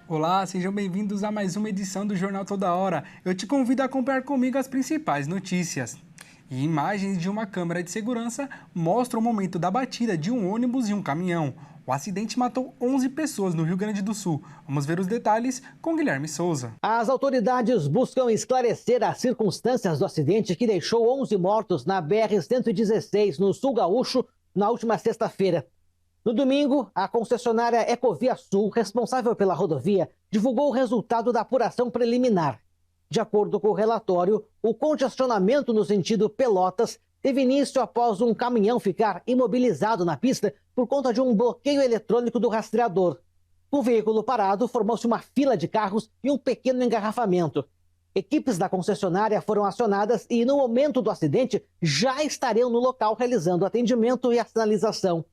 Olá, sejam bem-vindos a mais uma edição do Jornal Toda Hora. Eu te convido a acompanhar comigo as principais notícias. E imagens de uma câmera de segurança mostram o momento da batida de um ônibus e um caminhão. O acidente matou 11 pessoas no Rio Grande do Sul. Vamos ver os detalhes com Guilherme Souza. As autoridades buscam esclarecer as circunstâncias do acidente que deixou 11 mortos na BR-116, no Sul Gaúcho, na última sexta-feira. No domingo, a concessionária Ecovia Sul, responsável pela rodovia, divulgou o resultado da apuração preliminar. De acordo com o relatório, o congestionamento no sentido Pelotas teve início após um caminhão ficar imobilizado na pista por conta de um bloqueio eletrônico do rastreador. Com o veículo parado, formou-se uma fila de carros e um pequeno engarrafamento. Equipes da concessionária foram acionadas e, no momento do acidente, já estariam no local realizando o atendimento e a sinalização.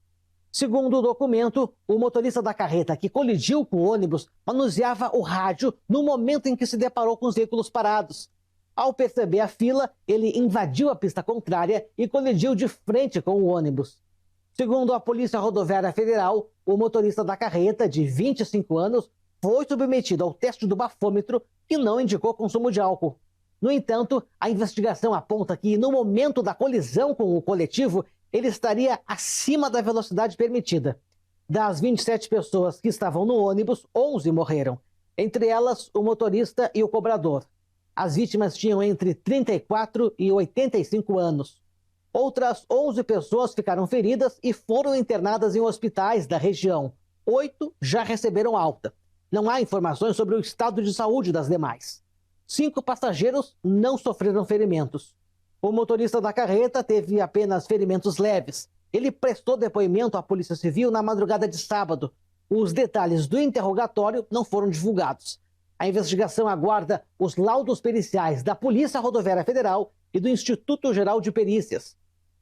Segundo o documento, o motorista da carreta que colidiu com o ônibus manuseava o rádio no momento em que se deparou com os veículos parados. Ao perceber a fila, ele invadiu a pista contrária e colidiu de frente com o ônibus. Segundo a Polícia Rodoviária Federal, o motorista da carreta, de 25 anos, foi submetido ao teste do bafômetro, que não indicou consumo de álcool. No entanto, a investigação aponta que, no momento da colisão com o coletivo, ele estaria acima da velocidade permitida. Das 27 pessoas que estavam no ônibus, 11 morreram. Entre elas, o motorista e o cobrador. As vítimas tinham entre 34 e 85 anos. Outras 11 pessoas ficaram feridas e foram internadas em hospitais da região. 8 já receberam alta. Não há informações sobre o estado de saúde das demais. 5 passageiros não sofreram ferimentos. O motorista da carreta teve apenas ferimentos leves. Ele prestou depoimento à Polícia Civil na madrugada de sábado. Os detalhes do interrogatório não foram divulgados. A investigação aguarda os laudos periciais da Polícia Rodoviária Federal e do Instituto Geral de Perícias.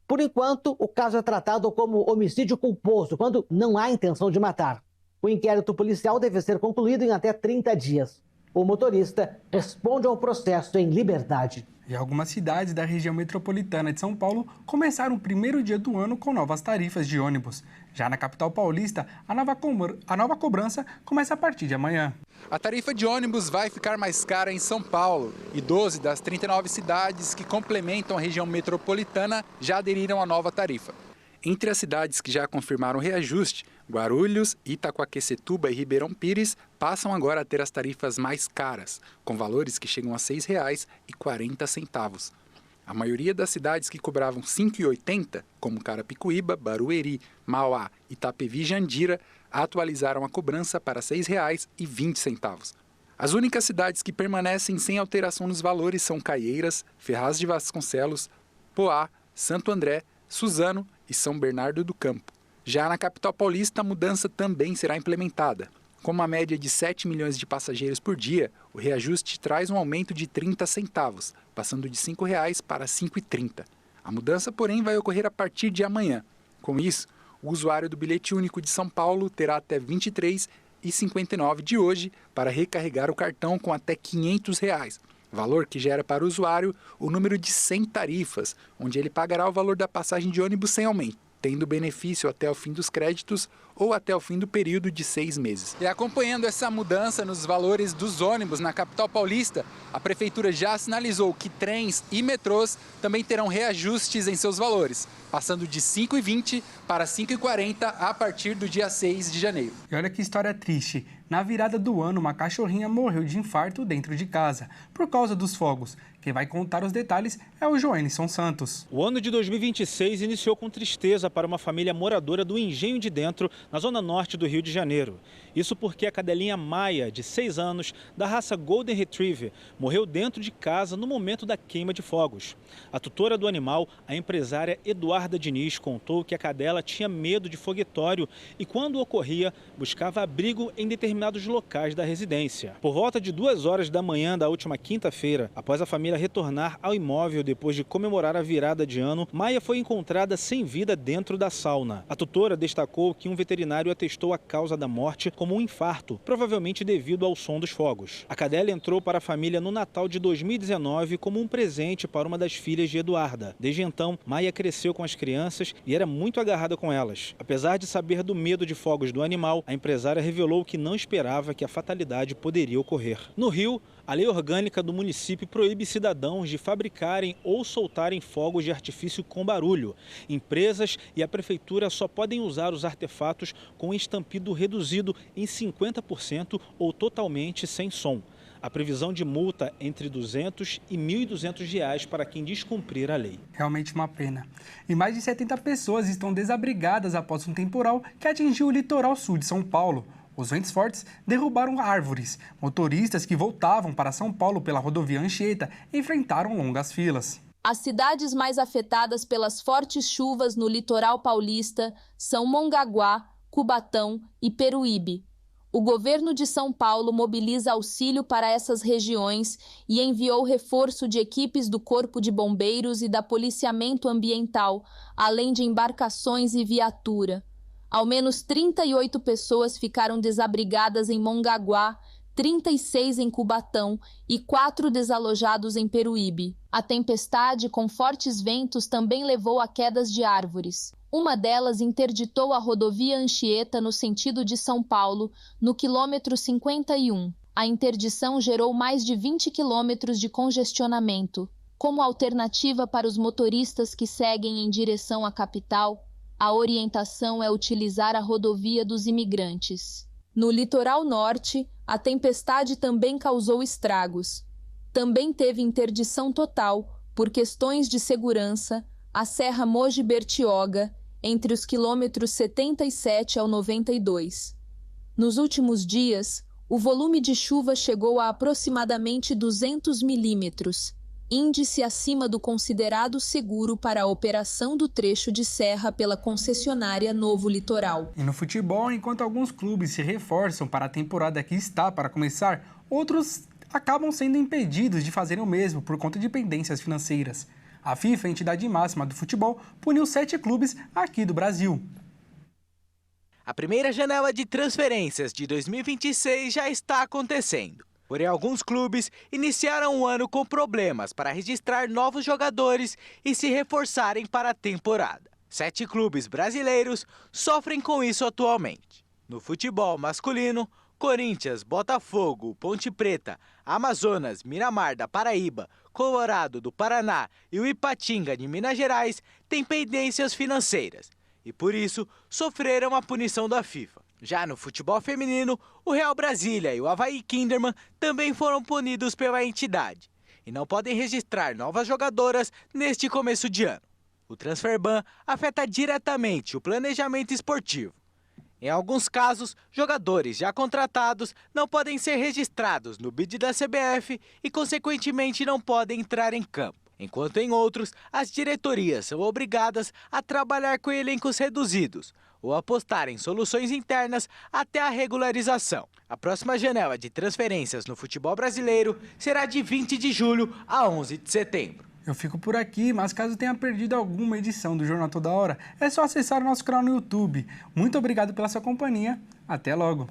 Por enquanto, o caso é tratado como homicídio culposo, quando não há intenção de matar. O inquérito policial deve ser concluído em até 30 dias. O motorista responde ao processo em liberdade. E algumas cidades da região metropolitana de São Paulo começaram o primeiro dia do ano com novas tarifas de ônibus. Já na capital paulista, a nova cobrança começa a partir de amanhã. A tarifa de ônibus vai ficar mais cara em São Paulo e 12 das 39 cidades que complementam a região metropolitana já aderiram à nova tarifa. Entre as cidades que já confirmaram o reajuste, Guarulhos, Itaquaquecetuba e Ribeirão Pires passam agora a ter as tarifas mais caras, com valores que chegam a R$ 6,40. A maioria das cidades que cobravam R$ 5,80, como Carapicuíba, Barueri, Mauá, Itapevi e Jandira, atualizaram a cobrança para R$ 6,20. As únicas cidades que permanecem sem alteração nos valores são Caieiras, Ferraz de Vasconcelos, Poá, Santo André, Suzano e São Bernardo do Campo. Já na capital paulista, a mudança também será implementada. Com uma média de 7 milhões de passageiros por dia, o reajuste traz um aumento de 30 centavos, passando de R$ 5 para R$ 5,30. A mudança, porém, vai ocorrer a partir de amanhã. Com isso, o usuário do bilhete único de São Paulo terá até R$ 23,59 de hoje para recarregar o cartão com até R$ 500, valor que gera para o usuário o número de 100 tarifas, onde ele pagará o valor da passagem de ônibus sem aumento, tendo benefício até o fim dos créditos ou até o fim do período de 6 meses. E acompanhando essa mudança nos valores dos ônibus na capital paulista, a prefeitura já sinalizou que trens e metrôs também terão reajustes em seus valores, passando de R$ 5,20 para R$ 5,40 a partir do dia 6 de janeiro. E olha que história triste. Na virada do ano, uma cachorrinha morreu de infarto dentro de casa, por causa dos fogos. Quem vai contar os detalhes é o Joenilson Santos. O ano de 2026 iniciou com tristeza para uma família moradora do Engenho de Dentro, na zona norte do Rio de Janeiro. Isso porque a cadelinha Maia, de 6 anos, da raça Golden Retriever, morreu dentro de casa no momento da queima de fogos. A tutora do animal, a empresária Eduarda Diniz, contou que a cadela tinha medo de foguetório e, quando ocorria, buscava abrigo em determinados locais da residência. Por volta de 2 horas da manhã da última quinta-feira, após a família retornar ao imóvel depois de comemorar a virada de ano, Maia foi encontrada sem vida dentro da sauna. A tutora destacou que um veterinário atestou a causa da morte como um infarto, provavelmente devido ao som dos fogos. A cadela entrou para a família no Natal de 2019 como um presente para uma das filhas de Eduarda. Desde então, Maia cresceu com as as crianças e era muito agarrada com elas. Apesar de saber do medo de fogos do animal, a empresária revelou que não esperava que a fatalidade poderia ocorrer. No Rio, a lei orgânica do município proíbe cidadãos de fabricarem ou soltarem fogos de artifício com barulho. Empresas e a prefeitura só podem usar os artefatos com estampido reduzido em 50% ou totalmente sem som. A previsão de multa entre R$ 200 e R$ 1.200 para quem descumprir a lei. Realmente uma pena. E mais de 70 pessoas estão desabrigadas após um temporal que atingiu o litoral sul de São Paulo. Os ventos fortes derrubaram árvores. Motoristas que voltavam para São Paulo pela rodovia Anchieta enfrentaram longas filas. As cidades mais afetadas pelas fortes chuvas no litoral paulista são Mongaguá, Cubatão e Peruíbe. O governo de São Paulo mobiliza auxílio para essas regiões e enviou reforço de equipes do Corpo de Bombeiros e da Policiamento Ambiental, além de embarcações e viatura. Ao menos 38 pessoas ficaram desabrigadas em Mongaguá, 36 em Cubatão e 4 desalojados em Peruíbe. A tempestade, com fortes ventos, também levou a quedas de árvores. Uma delas interditou a rodovia Anchieta no sentido de São Paulo, no quilômetro 51. A interdição gerou mais de 20 quilômetros de congestionamento. Como alternativa para os motoristas que seguem em direção à capital, a orientação é utilizar a rodovia dos imigrantes. No litoral norte, a tempestade também causou estragos. Também teve interdição total, por questões de segurança, a Serra Mogi Bertioga, entre os quilômetros 77 ao 92. Nos últimos dias, o volume de chuva chegou a aproximadamente 200 milímetros, índice acima do considerado seguro para a operação do trecho de serra pela concessionária Novo Litoral. E no futebol, enquanto alguns clubes se reforçam para a temporada que está para começar, outros acabam sendo impedidos de fazerem o mesmo por conta de pendências financeiras. A FIFA, a entidade máxima do futebol, puniu 7 clubes aqui do Brasil. A primeira janela de transferências de 2026 já está acontecendo. Porém, alguns clubes iniciaram o ano com problemas para registrar novos jogadores e se reforçarem para a temporada. 7 clubes brasileiros sofrem com isso atualmente. No futebol masculino, Corinthians, Botafogo, Ponte Preta, Amazonas, Miramar da Paraíba, Colorado do Paraná e o Ipatinga de Minas Gerais têm pendências financeiras e, por isso, sofreram a punição da FIFA. Já no futebol feminino, o Real Brasília e o Avaí Kinderman também foram punidos pela entidade e não podem registrar novas jogadoras neste começo de ano. O transfer ban afeta diretamente o planejamento esportivo. Em alguns casos, jogadores já contratados não podem ser registrados no BID da CBF e, consequentemente, não podem entrar em campo. Enquanto em outros, as diretorias são obrigadas a trabalhar com elencos reduzidos ou apostar em soluções internas até a regularização. A próxima janela de transferências no futebol brasileiro será de 20 de julho a 11 de setembro. Eu fico por aqui, mas caso tenha perdido alguma edição do Jornal Toda Hora, é só acessar o nosso canal no YouTube. Muito obrigado pela sua companhia. Até logo!